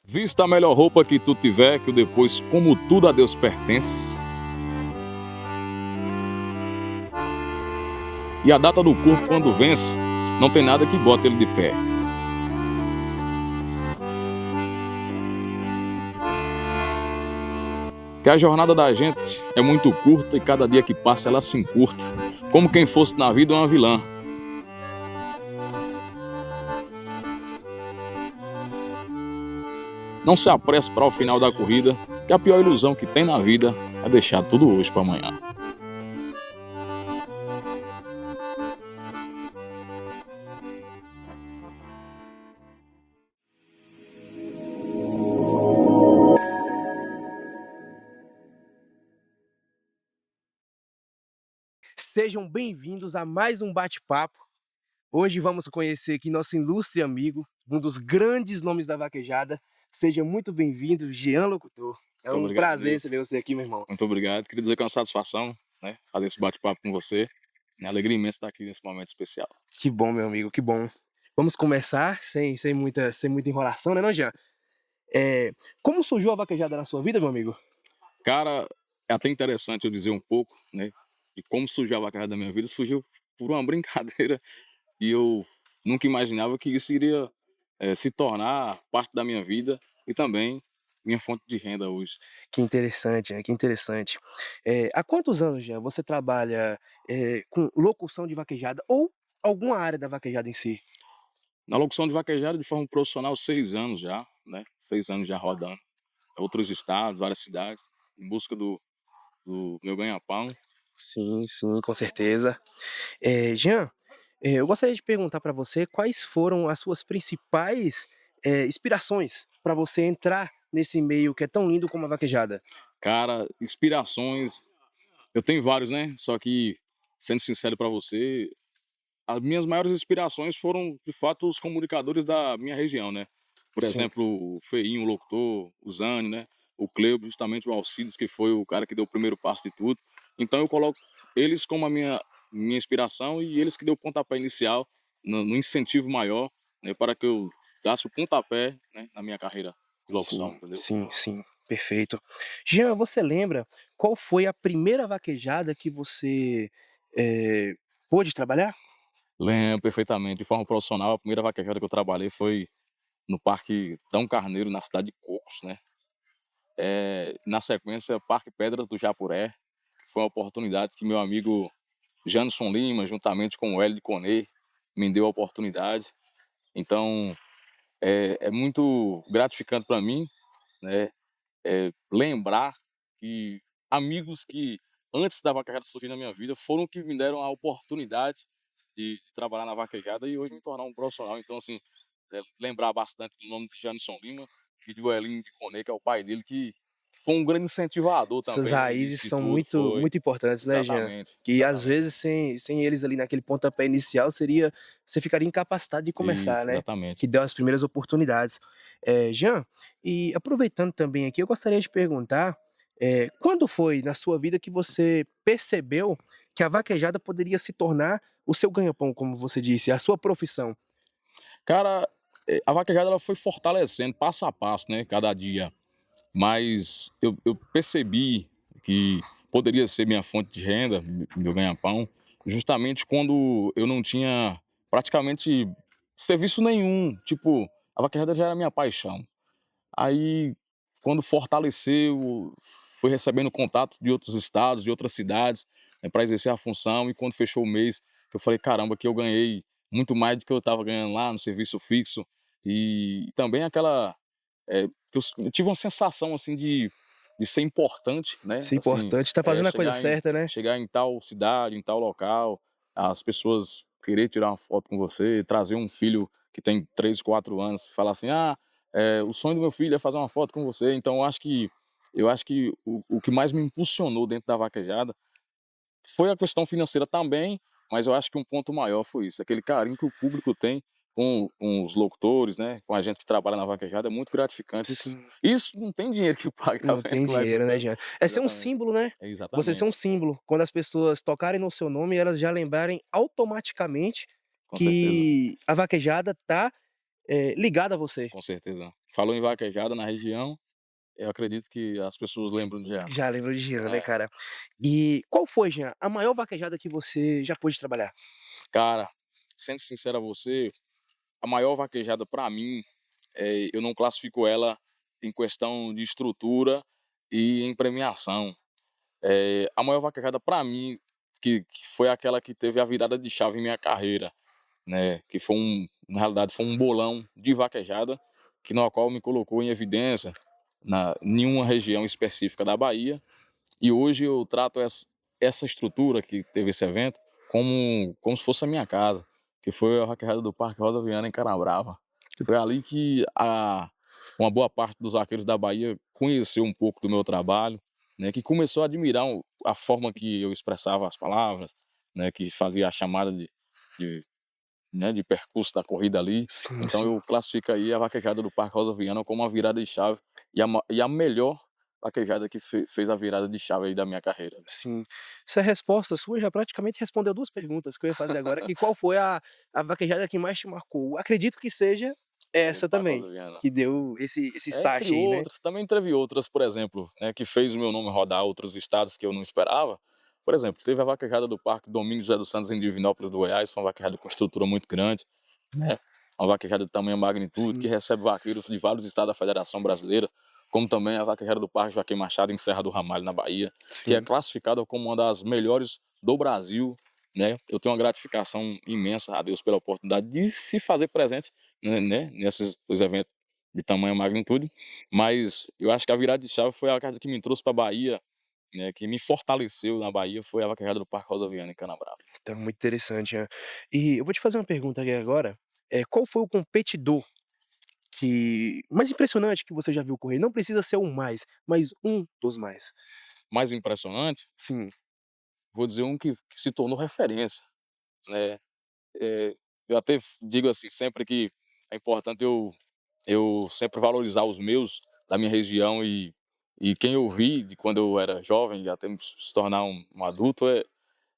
Vista a melhor roupa que tu tiver, que o depois, como tudo a Deus pertence. E a data do corpo, quando vence, não tem nada que bota ele de pé. Que a jornada da gente é muito curta e cada dia que passa ela se encurta, como quem fosse na vida uma vilã. Não se apresse para o final da corrida, que a pior ilusão que tem na vida é deixar tudo hoje para amanhã. Sejam bem-vindos a mais um bate-papo. Hoje vamos conhecer aqui nosso ilustre amigo, um dos grandes nomes da vaquejada. Seja muito bem-vindo, Jean Locutor. É Muito um obrigado, prazer Deus. receber você aqui, meu irmão. Muito obrigado. Queria dizer que é uma satisfação, né, fazer esse bate-papo com você. É uma alegria imensa estar aqui nesse momento especial. Que bom, meu amigo, que bom. Vamos começar sem muita enrolação, né, não, Jean? Como surgiu a vaquejada na sua vida, meu amigo? Cara, é até interessante eu dizer um pouco, né, de como surgiu a vaquejada da minha vida. Surgiu por uma brincadeira e eu nunca imaginava que isso iria se tornar parte da minha vida e também minha fonte de renda hoje. Que interessante, né? Que interessante. Há quantos anos, Jean, você trabalha com locução de vaquejada ou alguma área da vaquejada em si? Na locução de vaquejada de forma profissional, 6 anos já, né? 6 anos já rodando. Outros estados, várias cidades, em busca do meu ganha-pão. Sim, sim, com certeza. Jean, eu gostaria de perguntar para você quais foram as suas principais, inspirações para você entrar nesse meio que é tão lindo como a vaquejada? Cara, inspirações, eu tenho vários, né? Só que, sendo sincero pra você, as minhas maiores inspirações foram, de fato, os comunicadores da minha região, né? Por Sim. exemplo, o Feinho, o locutor, o Zânio, né? O Cleubo, justamente o Alcides, que foi o cara que deu o primeiro passo de tudo. Então eu coloco eles como a minha inspiração e eles que deu o pontapé inicial no incentivo maior, né? Para que eu desse o pontapé, né? Na minha carreira de locução, Sim, entendeu? sim, sim, perfeito. Jean, você lembra qual foi a primeira vaquejada que você, eh, pôde trabalhar? Lembro perfeitamente, de forma profissional, a primeira vaquejada que eu trabalhei foi no Parque Dão Carneiro, na cidade de Cocos, né? Na sequência, Parque Pedras do Japuré, que foi uma oportunidade que meu amigo Janison Lima, juntamente com o Hélio de Coney, me deu a oportunidade. Então, é muito gratificante para mim, né? Lembrar que amigos que antes da vaquejada surgir na minha vida foram que me deram a oportunidade de trabalhar na vaquejada e hoje me tornar um profissional. Então, assim, lembrar bastante do nome de Janison Lima e do Elinho de Coney, que é o pai dele, que foi um grande incentivador Essas também no início raízes de são tudo. muito Foi muito importantes, né, Jean? exatamente, Que às exatamente. vezes sem eles ali naquele pontapé inicial você ficaria incapacitado de começar, Isso, né, exatamente. que deu as primeiras oportunidades. Jean, e aproveitando também aqui, eu gostaria de perguntar, quando foi na sua vida que você percebeu que a vaquejada poderia se tornar o seu ganha-pão, como você disse, a sua profissão? Cara, a vaquejada ela foi fortalecendo passo a passo, né, cada dia. Mas eu percebi que poderia ser minha fonte de renda, meu ganha-pão, justamente quando eu não tinha praticamente serviço nenhum. Tipo, a vaquejada já era minha paixão. Aí, quando fortaleceu, fui recebendo contatos de outros estados, de outras cidades, né, para exercer a função. E quando fechou o mês, que eu falei, caramba, que eu ganhei muito mais do que eu estava ganhando lá no serviço fixo. E também aquela que eu tive uma sensação, assim, de ser importante, né, Isso é assim, importante, tá fazendo a coisa chegar em certa, né? tal cidade, em tal local, as pessoas querer tirar uma foto com você, trazer um filho que tem 3, 4 anos, falar assim: "Ah, o sonho do meu filho é fazer uma foto com você". Então eu acho que o que mais me impulsionou dentro da vaquejada foi a questão financeira também, mas eu acho que um ponto maior foi isso, aquele carinho que o público tem com os locutores, né, com a gente que trabalha na vaquejada, é muito gratificante. Isso Sim. isso não tem dinheiro que pague, tá Não vendo tem como é que dinheiro, né, funciona? Jean? É ser um Exatamente. símbolo, né? Você ser um Exatamente. símbolo. Quando as pessoas tocarem no seu nome, elas já lembrarem automaticamente Com certeza. que a vaquejada tá ligado a você. com certeza. Falou em vaquejada na região, eu acredito que as pessoas lembram de Jean. Já lembrou de Jean, né, É. cara. E qual foi, Jean, a maior vaquejada que você já pôde trabalhar? Cara, sendo sincero a você, a maior vaquejada pra mim, eu não classifico ela em questão de estrutura e em premiação. A maior vaquejada pra mim, que foi aquela que teve a virada de chave em minha carreira, né, que foi na realidade foi um bolão de vaquejada, que no qual me colocou em evidência em uma região específica da Bahia, e hoje eu trato essa estrutura que teve esse evento como se fosse a minha casa, que foi a vaquejada do Parque Rosa Viana em Canabrava. Foi ali que uma boa parte dos vaqueiros da Bahia conheceu um pouco do meu trabalho, né, que começou a admirar a forma que eu expressava as palavras, né, que fazia a chamada de, de percurso da corrida ali. Sim, Então sim. eu classifico aí a vaquejada do Parque Rosa Viana como uma virada de chave e a melhor vaquejada que fez a virada de chave aí da minha carreira. Sim. Essa resposta sua já praticamente respondeu 2 perguntas que eu ia fazer agora, que qual foi a vaquejada que mais te marcou? Acredito que seja O essa Parque também, Rosa Viana. que deu esse start Entre aí, né. outras, também teve outras, por exemplo, né, que fez o meu nome rodar outros estados que eu não esperava. Por exemplo, teve a vaquejada do Parque Domingos José dos Santos em Divinópolis do Goiás, foi uma vaquejada com estrutura muito grande, né? Uma vaquejada de tamanha magnitude, que Sim, recebe vaqueiros de vários estados da Federação Brasileira, como também a vaquejada do Parque Joaquim Machado em Serra do Ramalho, na Bahia, que é sim. classificada como uma das melhores do Brasil, né? Eu tenho uma gratificação imensa a Deus pela oportunidade de se fazer presente, né, nesses dois eventos de tamanha magnitude, mas eu acho que a virada de chave foi a vaquejada que me trouxe para a Bahia, né, que me fortaleceu na Bahia, foi a vaquejada do Parque Rosa Viana em Canabrava. Tá muito interessante, né. E eu vou te fazer uma pergunta aqui agora, qual foi o competidor que mais impressionante que você já viu correr? Não precisa ser o mais, mas um dos mais. Mais impressionante, Sim, vou dizer um que se tornou referência, né, eu até digo assim sempre que é importante eu sempre valorizar os meus, da minha região e quem eu vi de quando eu era jovem e até se tornar um adulto,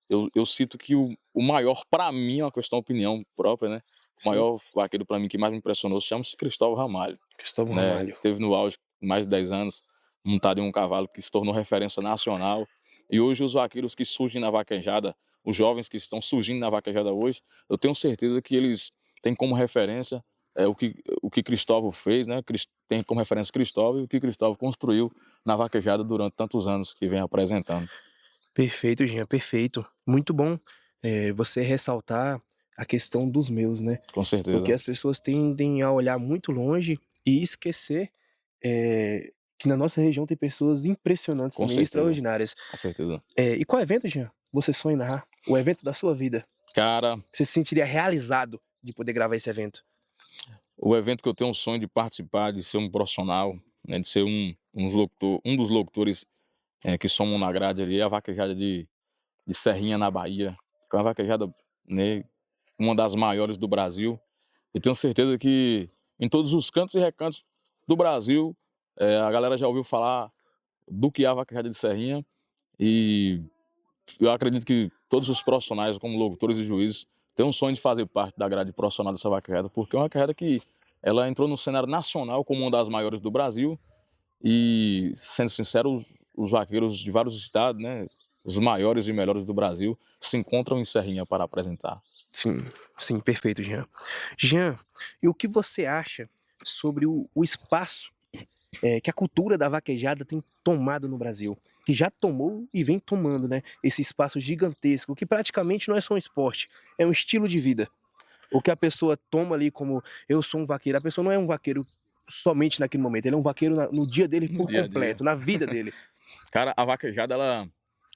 eu cito que o maior para mim, é uma questão de opinião própria, né, o sim. maior vaqueiro para mim que mais me impressionou chama-se Cristóvão Ramalho, Cristóvão né, Ramalho. esteve no auge mais de 10 anos, montado em um cavalo que se tornou referência nacional, e hoje os vaqueiros que surgem na vaquejada, os jovens que estão surgindo na vaquejada hoje, eu tenho certeza que eles têm como referência, o que Cristóvão fez, né, tem como referência Cristóvão e o que Cristóvão construiu na vaquejada durante tantos anos que vem apresentando. Perfeito, Jean, perfeito. Muito bom, você ressaltar a questão dos meus, né, Com porque certeza, as pessoas tendem a olhar muito longe e esquecer, que na nossa região tem pessoas impressionantes com também, certeza, extraordinárias. com certeza. E qual evento, Jean, você sonha em narrar? O evento da sua vida? Cara, Você se sentiria realizado de poder gravar esse evento? o evento que eu tenho um sonho de participar, de ser um profissional, né, de ser um dos locutores que somam na grade ali, é a vaquejada de Serrinha na Bahia, que é uma vaquejada, né, uma das maiores do Brasil. E tenho certeza que em todos os cantos e recantos do Brasil, a galera já ouviu falar do que é a vaquejada de Serrinha e eu acredito que todos os profissionais, como locutores e juízes, têm um sonho de fazer parte da grade profissional dessa vaquejada, porque é uma vaquejada que ela entrou no cenário nacional como uma das maiores do Brasil e, sendo sincero, os vaqueiros de vários estados, né, os maiores e melhores do Brasil, se encontram em Serrinha para apresentar. Sim, sim, perfeito, Jean. Jean, e o que você acha sobre o espaço, que a cultura da vaquejada tem tomado no Brasil? Que já tomou e vem tomando, né, esse espaço gigantesco, que praticamente não é só um esporte, é um estilo de vida. O que a pessoa toma ali como: "Eu sou um vaqueiro", a pessoa não é um vaqueiro somente naquele momento, ele é um vaqueiro no dia dele No por dia a dia. completo, na vida dele. Cara, a vaquejada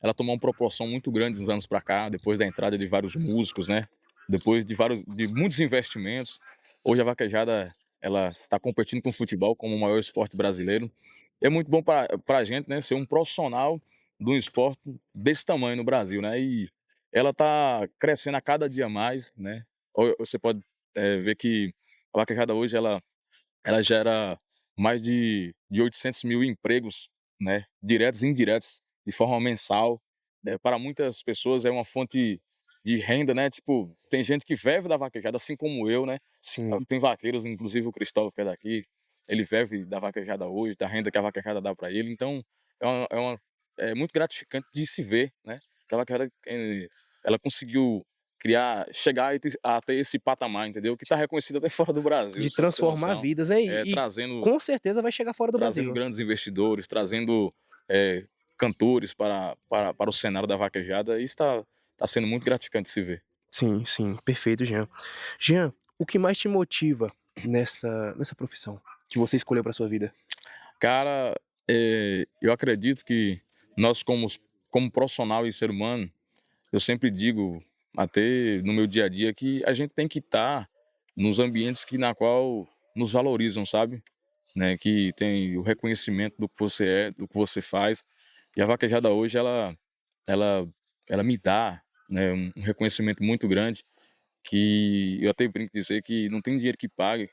ela tomou uma proporção muito grande uns anos para cá, depois da entrada de vários músicos, né? Depois de muitos investimentos. Hoje a vaquejada ela está competindo com o futebol como o maior esporte brasileiro. É muito bom para a gente, né, ser um profissional de um esporte desse tamanho no Brasil, né? E ela está crescendo a cada dia mais, né? Você pode ver que a vaquejada hoje ela gera mais de 800 mil empregos, né, diretos e indiretos, de forma mensal. Para muitas pessoas é uma fonte de renda, né, tipo, tem gente que vive da vaquejada, assim como eu, né. Sim, Tem vaqueiros, inclusive o Cristóvão que é daqui, ele vive da vaquejada hoje, da renda que a vaquejada dá para ele, então é muito gratificante de se ver, né, que a vaquejada, ela conseguiu chegar a ter esse patamar, entendeu, que tá reconhecido até fora do Brasil, de só pra você ter transformar noção. vidas, né, É, e trazendo com certeza vai chegar fora do trazendo Brasil. grandes investidores, trazendo, cantores para o cenário da vaquejada, isso tá sendo muito gratificante de se ver. Sim, sim, perfeito, Jean. Jean, o que mais te motiva nessa profissão que você escolheu para sua vida? Cara, eu acredito que nós como profissional e ser humano, eu sempre digo, até no meu dia a dia, que a gente tem que estar nos ambientes na qual nos valorizam, sabe? Né, que tem o reconhecimento do que você é, do que você faz. E a vaquejada hoje, ela, ela me dá, né, um reconhecimento muito grande, que eu até brinco de dizer que não tem dinheiro que pague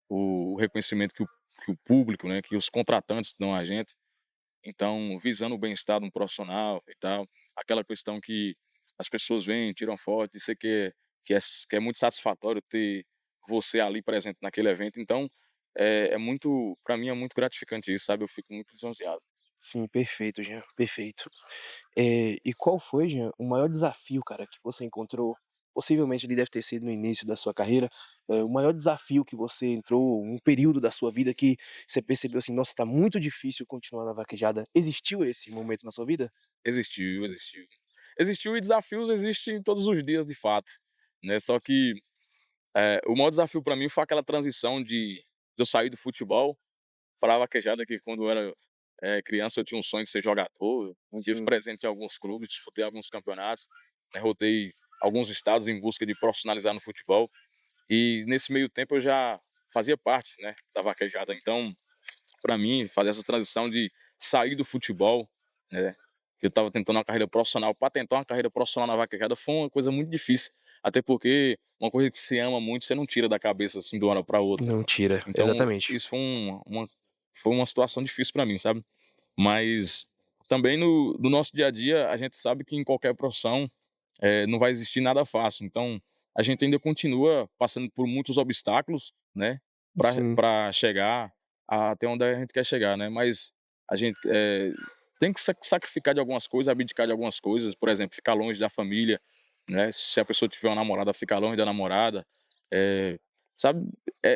o reconhecimento que o público, né, que os contratantes dão a gente. Então, visando o bem-estar de um profissional e tal, aquela questão que as pessoas vêm, tiram foto, isso que é muito satisfatório ter você ali presente naquele evento. Então, para mim é muito gratificante isso, sabe? Eu fico muito lisonjeado. Sim, perfeito, Jean, perfeito. E qual foi, Jean, o maior desafio, cara, que você encontrou? Possivelmente ele deve ter sido no início da sua carreira, o maior desafio que você entrou, um período da sua vida que você percebeu assim: "Nossa, tá muito difícil continuar na vaquejada". Existiu esse momento na sua vida? Existiu, existiu. Existiu e desafios existem todos os dias, de fato, né? Só que o maior desafio para mim foi aquela transição de eu sair do futebol para a vaquejada, que quando eu era criança eu tinha um sonho de ser jogador, eu estive Sim, presente em alguns clubes, disputei alguns campeonatos, né, rodei alguns estados em busca de profissionalizar no futebol, e nesse meio tempo eu já fazia parte, né, da vaquejada. Então, para mim, fazer essa transição de sair do futebol, né, que eu estava tentando uma carreira profissional, para tentar uma carreira profissional na vaquejada foi uma coisa muito difícil, até porque uma coisa que se ama muito, você não tira da cabeça assim de uma hora para outra. não tira, Então, exatamente. isso foi uma situação difícil para mim, sabe. Mas também no nosso dia a dia, a gente sabe que em qualquer profissão, não vai existir nada fácil. Então, a gente ainda continua passando por muitos obstáculos, né, para Sim, chegar até onde a gente quer chegar, né. Mas a gente, tem que sacrificar de algumas coisas, abdicar de algumas coisas, por exemplo, ficar longe da família, né, se a pessoa tiver uma namorada, ficar longe da namorada, eh, sabe,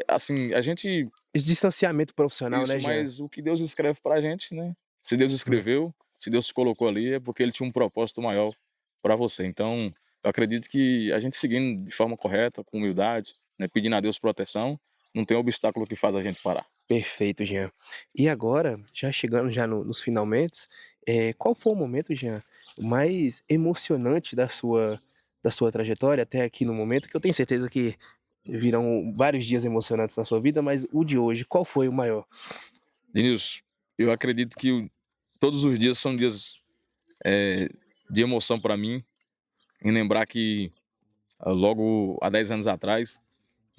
assim, a gente esse distanciamento profissional, isso, né, Jean? mas o que Deus escreve pra gente, né, se Deus Sim. escreveu, se Deus te colocou ali, é porque ele tinha um propósito maior pra você. Então, eu acredito que a gente seguindo de forma correta, com humildade, né, pedindo a Deus proteção, não tem obstáculo que faz a gente parar. Perfeito, Jean. E agora, já chegando já nos finalmentes, qual foi o momento, Jean, mais emocionante da sua trajetória até aqui no momento, que eu tenho certeza que virão vários dias emocionantes na sua vida, mas o de hoje, qual foi o maior? Denilson, eu acredito que todos os dias são dias, eh, de emoção pra mim, em lembrar que, logo há 10 anos atrás,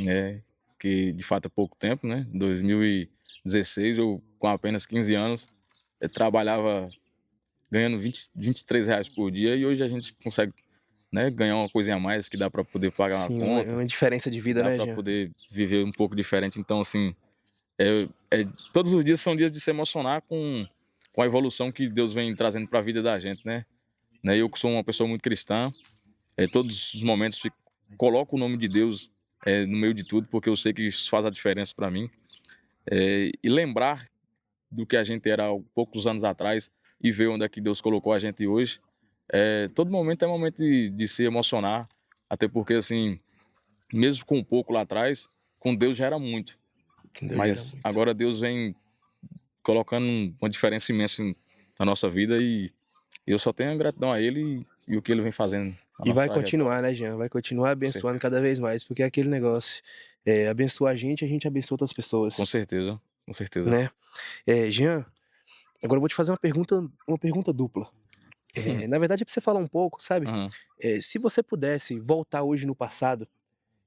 né, que de fato é pouco tempo, né, 2016, eu com apenas 15 anos, trabalhava ganhando R$ 23 por dia, e hoje a gente consegue, né, ganhar uma coisinha a mais que dá para poder pagar uma Sim, conta, uma diferença de vida, dá né, para Jean? poder viver um pouco diferente. Então, assim, é todos os dias são dias de se emocionar com a evolução que Deus vem trazendo para a vida da gente, né. Eu que sou uma pessoa muito cristã, todos os momentos coloco o nome de Deus, no meio de tudo, porque eu sei que isso faz a diferença para mim. E lembrar do que a gente era há poucos anos atrás e ver onde é que Deus colocou a gente hoje, todo momento é momento de se emocionar, até porque, assim, mesmo com pouco lá atrás, com Deus já era muito, Deus gera mas muito. agora Deus vem colocando uma diferença imensa na nossa vida, e eu só tenho a gratidão a Ele e o que Ele vem fazendo na E nossa vai trajetória, continuar, né, Jean? Vai continuar com abençoando certeza. cada vez mais, porque é aquele negócio, abençoa a gente abençoa outras pessoas, Com certeza, com certeza. né. Jean, agora eu vou te fazer uma pergunta dupla. Na verdade é pra você falar um pouco, sabe, Aham. se você pudesse voltar hoje no passado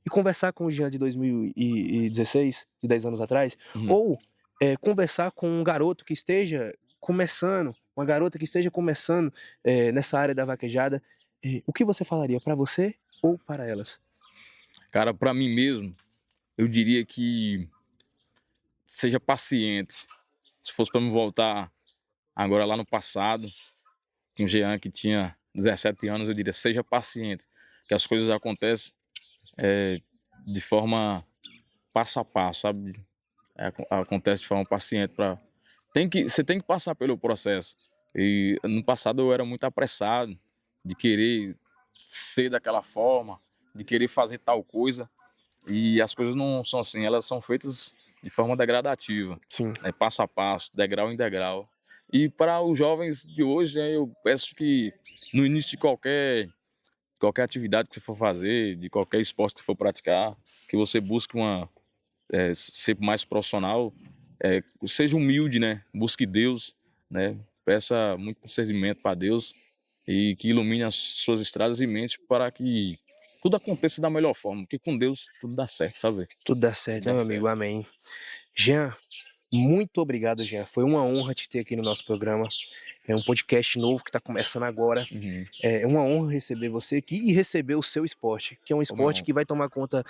e conversar com o Jean de 2016, de 10 anos atrás, Uhum. ou, conversar com um garoto que esteja começando, uma garota que esteja começando, nessa área da vaquejada, o que você falaria para você ou para elas? Cara, pra mim mesmo, eu diria que seja paciente. Se fosse pra me voltar agora lá no passado, com o Jean que tinha 17 anos, eu diria, seja paciente, que as coisas acontecem de forma passo a passo, sabe? Acontece de forma paciente. Você tem que passar pelo processo. E no passado eu era muito apressado de querer ser daquela forma, de querer fazer tal coisa. E as coisas não são assim, elas são feitas de forma degradativa, Sim, né? Passo a passo, degrau em degrau. E para os jovens de hoje, né, eu peço que no início de qualquer atividade que você for fazer, de qualquer esporte que for praticar, que você busque ser mais profissional, seja humilde, né? Busque Deus, né? Peça muito discernimento para Deus e que ilumine as suas estradas e mentes para que tudo aconteça da melhor forma, porque com Deus tudo dá certo, sabe? tudo dá Tudo certo, né, dá meu amigo? certo. Amém. Jean, muito obrigado, Jean. Foi uma honra te ter aqui no nosso programa. É um podcast novo que está começando agora. Uhum. É uma honra receber você aqui e receber o seu esporte, que é um Ô, meu esporte irmão, que vai tomar conta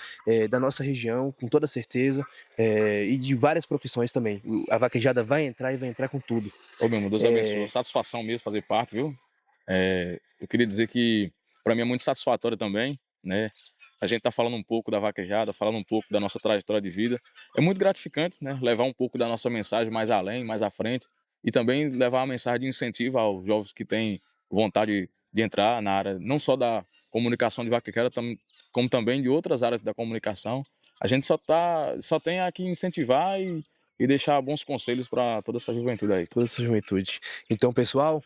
da nossa região, com toda certeza, e de várias profissões também. A vaquejada vai entrar e vai entrar com tudo. meu irmão, Deus abençoe. Satisfação mesmo fazer parte, viu? Eu queria dizer que para mim é muito satisfatório também, né? A gente tá falando um pouco da vaquejada, falando um pouco da nossa trajetória de vida. É muito gratificante, né? Levar um pouco da nossa mensagem mais além, mais à frente e também levar uma mensagem de incentivo aos jovens que têm vontade de entrar na área, não só da comunicação de vaquejada, como também de outras áreas da comunicação. A gente só tem aqui incentivar e deixar bons conselhos para toda essa juventude aí. Toda essa juventude. Então, pessoal,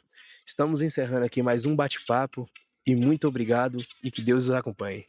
estamos encerrando aqui mais um bate-papo e muito obrigado e que Deus os acompanhe.